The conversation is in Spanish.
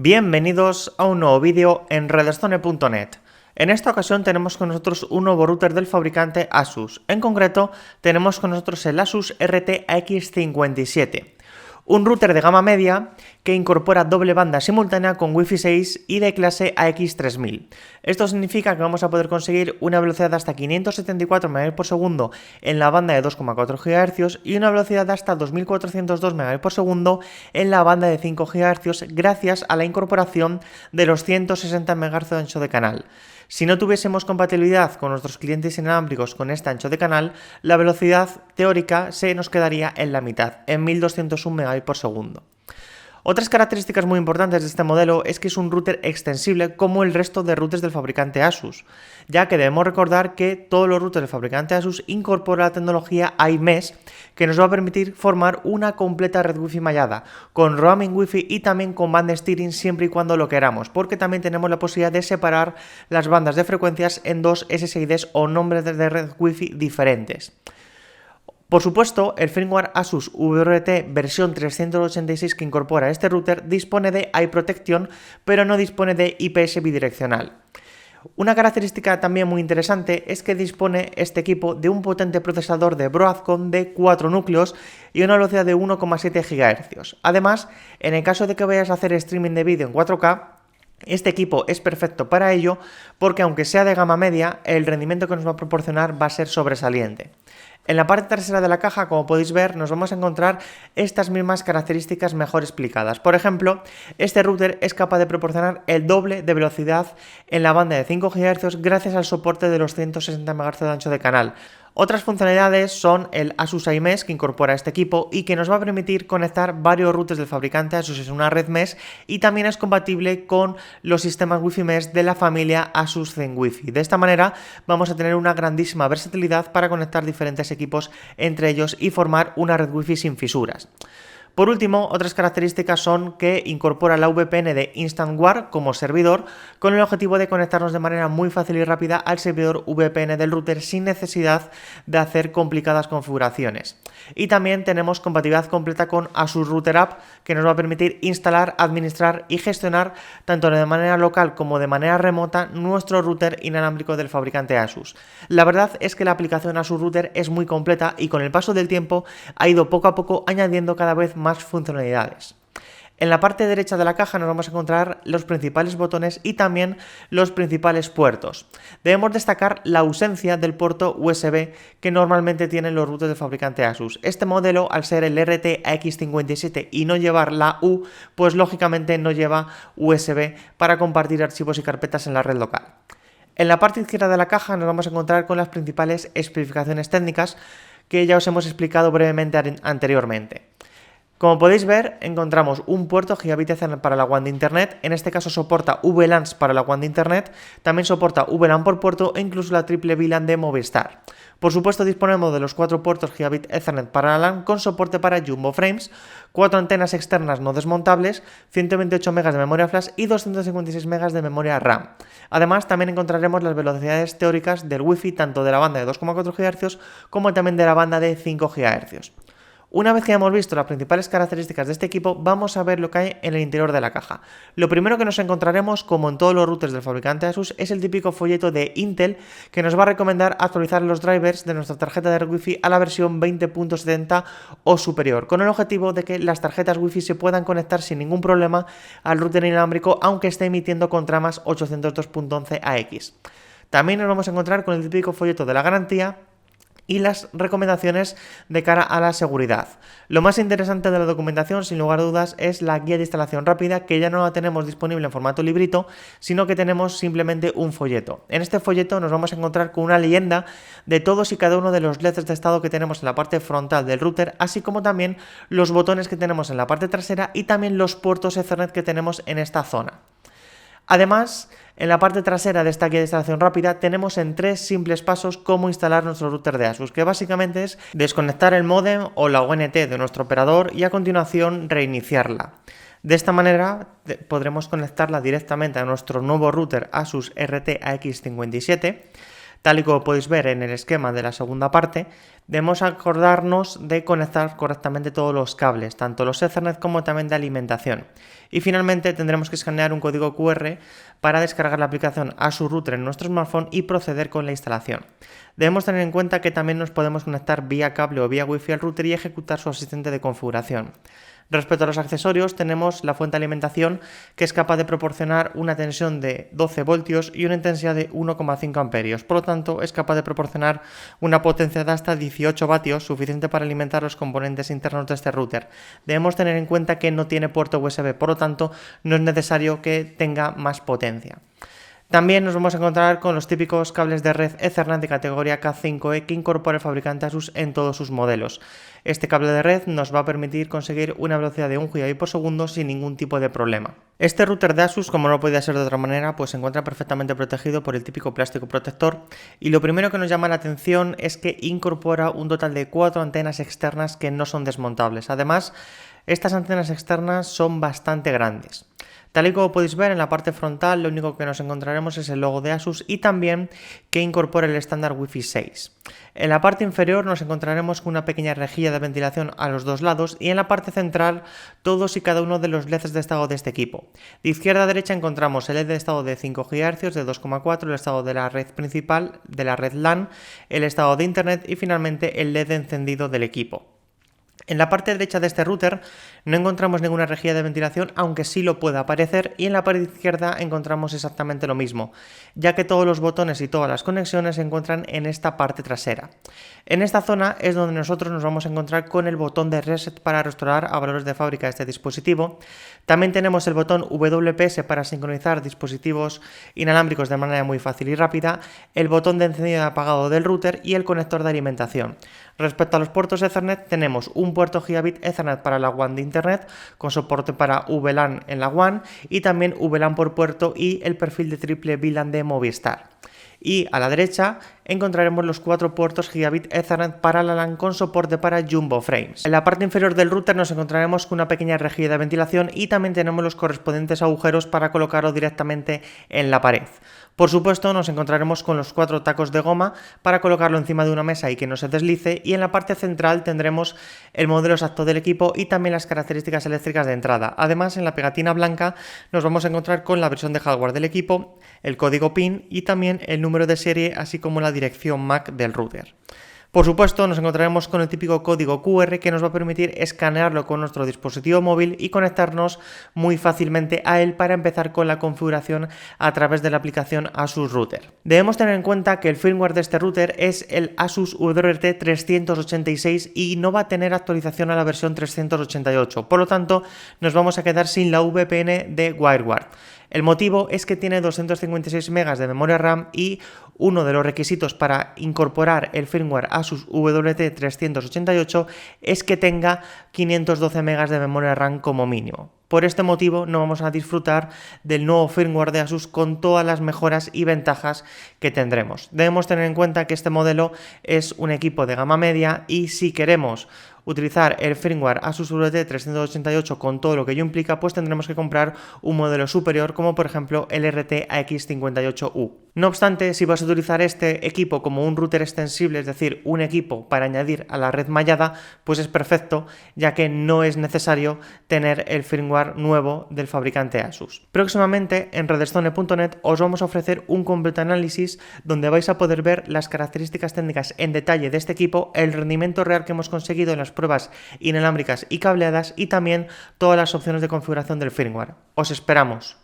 Bienvenidos a un nuevo vídeo en redstone.net. En esta ocasión tenemos con nosotros un nuevo router del fabricante Asus. En concreto, tenemos con nosotros el Asus RT-AX57. Un router de gama media que incorpora doble banda simultánea con Wi-Fi 6 y de clase AX3000. Esto significa que vamos a poder conseguir una velocidad de hasta 574 Mbps en la banda de 2,4 GHz y una velocidad de hasta 2402 Mbps en la banda de 5 GHz gracias a la incorporación de los 160 MHz de ancho de canal. Si no tuviésemos compatibilidad con nuestros clientes inalámbricos con este ancho de canal, la velocidad teórica se nos quedaría en la mitad, en 1201 Mbps. Otras características muy importantes de este modelo es que es un router extensible como el resto de routers del fabricante Asus, ya que debemos recordar que todos los routers del fabricante Asus incorporan la tecnología iMesh que nos va a permitir formar una completa red Wi-Fi mallada, con roaming Wi-Fi y también con band steering siempre y cuando lo queramos, porque también tenemos la posibilidad de separar las bandas de frecuencias en dos SSIDs o nombres de red Wi-Fi diferentes. Por supuesto, el firmware Asus VRT versión 386 que incorpora este router dispone de Eye Protection, pero no dispone de IPS bidireccional. Una característica también muy interesante es que dispone este equipo de un potente procesador de Broadcom de 4 núcleos y una velocidad de 1,7 GHz. Además, en el caso de que vayas a hacer streaming de vídeo en 4K, este equipo es perfecto para ello porque aunque sea de gama media, el rendimiento que nos va a proporcionar va a ser sobresaliente. En la parte trasera de la caja, como podéis ver, nos vamos a encontrar estas mismas características mejor explicadas. Por ejemplo, este router es capaz de proporcionar el doble de velocidad en la banda de 5 GHz gracias al soporte de los 160 MHz de ancho de canal. Otras funcionalidades son el Asus iMesh que incorpora este equipo y que nos va a permitir conectar varios routers del fabricante Asus en una red mesh y también es compatible con los sistemas Wi-Fi mesh de la familia Asus ZenWi-Fi. De esta manera vamos a tener una grandísima versatilidad para conectar diferentes equipos entre ellos y formar una red Wi-Fi sin fisuras. Por último, otras características son que incorpora la VPN de InstantWare como servidor con el objetivo de conectarnos de manera muy fácil y rápida al servidor VPN del router sin necesidad de hacer complicadas configuraciones. Y también tenemos compatibilidad completa con Asus Router App que nos va a permitir instalar, administrar y gestionar tanto de manera local como de manera remota nuestro router inalámbrico del fabricante Asus. La verdad es que la aplicación Asus Router es muy completa y con el paso del tiempo ha ido poco a poco añadiendo cada vez más funcionalidades. En la parte derecha de la caja nos vamos a encontrar los principales botones y también los principales puertos. Debemos destacar la ausencia del puerto USB que normalmente tienen los routers del fabricante Asus. Este modelo, al ser el RT-AX57 y no llevar la U, pues lógicamente no lleva USB para compartir archivos y carpetas en la red local. En la parte izquierda de la caja nos vamos a encontrar con las principales especificaciones técnicas que ya os hemos explicado brevemente anteriormente. Como podéis ver, encontramos un puerto Gigabit Ethernet para la WAN de Internet, en este caso soporta VLANs para la WAN de Internet, también soporta VLAN por puerto e incluso la triple VLAN de Movistar. Por supuesto disponemos de los 4 puertos Gigabit Ethernet para la LAN con soporte para Jumbo Frames, 4 antenas externas no desmontables, 128 MB de memoria flash y 256 MB de memoria RAM. Además también encontraremos las velocidades teóricas del Wi-Fi tanto de la banda de 2,4 GHz como también de la banda de 5 GHz. Una vez que hemos visto las principales características de este equipo, vamos a ver lo que hay en el interior de la caja. Lo primero que nos encontraremos, como en todos los routers del fabricante Asus, es el típico folleto de Intel que nos va a recomendar actualizar los drivers de nuestra tarjeta de red Wi-Fi a la versión 20.70 o superior, con el objetivo de que las tarjetas Wi-Fi se puedan conectar sin ningún problema al router inalámbrico, aunque esté emitiendo con tramas 802.11ax. También nos vamos a encontrar con el típico folleto de la garantía y las recomendaciones de cara a la seguridad. Lo más interesante de la documentación, sin lugar a dudas, es la guía de instalación rápida, que ya no la tenemos disponible en formato librito, sino que tenemos simplemente un folleto. En este folleto nos vamos a encontrar con una leyenda de todos y cada uno de los LEDs de estado que tenemos en la parte frontal del router, así como también los botones que tenemos en la parte trasera y también los puertos Ethernet que tenemos en esta zona. Además, en la parte trasera de esta guía de instalación rápida tenemos en 3 simples pasos cómo instalar nuestro router de Asus, que básicamente es desconectar el módem o la ONT de nuestro operador y a continuación reiniciarla. De esta manera podremos conectarla directamente a nuestro nuevo router Asus RT-AX57. Tal y como podéis ver en el esquema de la segunda parte, debemos acordarnos de conectar correctamente todos los cables, tanto los Ethernet como también de alimentación. Y finalmente tendremos que escanear un código QR para descargar la aplicación Asus Router en nuestro smartphone y proceder con la instalación. Debemos tener en cuenta que también nos podemos conectar vía cable o vía Wi-Fi al router y ejecutar su asistente de configuración. Respecto a los accesorios, tenemos la fuente de alimentación, que es capaz de proporcionar una tensión de 12 voltios y una intensidad de 1,5 amperios. Por lo tanto, es capaz de proporcionar una potencia de hasta 18 vatios, suficiente para alimentar los componentes internos de este router. Debemos tener en cuenta que no tiene puerto USB, por lo tanto, no es necesario que tenga más potencia. También nos vamos a encontrar con los típicos cables de red Ethernet de categoría K5e que incorpora el fabricante Asus en todos sus modelos. Este cable de red nos va a permitir conseguir una velocidad de 1 GB por segundo sin ningún tipo de problema. Este router de Asus, como no podía ser de otra manera, pues se encuentra perfectamente protegido por el típico plástico protector, y lo primero que nos llama la atención es que incorpora un total de 4 antenas externas que no son desmontables. Además, estas antenas externas son bastante grandes. Tal y como podéis ver en la parte frontal, lo único que nos encontraremos es el logo de Asus y también que incorpora el estándar Wi-Fi 6. En la parte inferior nos encontraremos con una pequeña rejilla de ventilación a los dos lados y en la parte central todos y cada uno de los LEDs de estado de este equipo. De izquierda a derecha encontramos el LED de estado de 5 GHz, de 2,4, el estado de la red principal, de la red LAN, el estado de Internet y finalmente el LED encendido del equipo. En la parte derecha de este router no encontramos ninguna rejilla de ventilación, aunque sí lo puede aparecer, y en la pared izquierda encontramos exactamente lo mismo, ya que todos los botones y todas las conexiones se encuentran en esta parte trasera. En esta zona es donde nosotros nos vamos a encontrar con el botón de reset para restaurar a valores de fábrica este dispositivo. También tenemos el botón WPS para sincronizar dispositivos inalámbricos de manera muy fácil y rápida, el botón de encendido y apagado del router y el conector de alimentación. Respecto a los puertos Ethernet, tenemos un puerto Gigabit Ethernet para la WAN de Internet, con soporte para VLAN en la WAN y también VLAN por puerto y el perfil de triple VLAN de Movistar. Y a la derecha encontraremos los 4 puertos Gigabit Ethernet para la LAN con soporte para Jumbo Frames. En la parte inferior del router nos encontraremos con una pequeña rejilla de ventilación y también tenemos los correspondientes agujeros para colocarlo directamente en la pared. Por supuesto, nos encontraremos con los 4 tacos de goma para colocarlo encima de una mesa y que no se deslice, y en la parte central tendremos el modelo exacto del equipo y también las características eléctricas de entrada. Además, en la pegatina blanca nos vamos a encontrar con la versión de hardware del equipo, el código PIN y también el número de serie, así como la dirección MAC del router. Por supuesto, nos encontraremos con el típico código QR que nos va a permitir escanearlo con nuestro dispositivo móvil y conectarnos muy fácilmente a él para empezar con la configuración a través de la aplicación Asus Router. Debemos tener en cuenta que el firmware de este router es el Asus WRT 386 y no va a tener actualización a la versión 388, por lo tanto nos vamos a quedar sin la VPN de WireGuard. El motivo es que tiene 256 MB de memoria RAM y uno de los requisitos para incorporar el firmware Asus WRT 388 es que tenga 512 MB de memoria RAM como mínimo. Por este motivo no vamos a disfrutar del nuevo firmware de Asus con todas las mejoras y ventajas que tendremos. Debemos tener en cuenta que este modelo es un equipo de gama media y si queremos utilizar el firmware Asus WRT 388 con todo lo que ello implica, pues tendremos que comprar un modelo superior como por ejemplo el RTX 58U. No obstante, si vas a utilizar este equipo como un router extensible, es decir, un equipo para añadir a la red mallada, pues es perfecto, ya que no es necesario tener el firmware nuevo del fabricante Asus. Próximamente en redstone.net os vamos a ofrecer un completo análisis donde vais a poder ver las características técnicas en detalle de este equipo, el rendimiento real que hemos conseguido en las pruebas inalámbricas y cableadas y también todas las opciones de configuración del firmware. Os esperamos.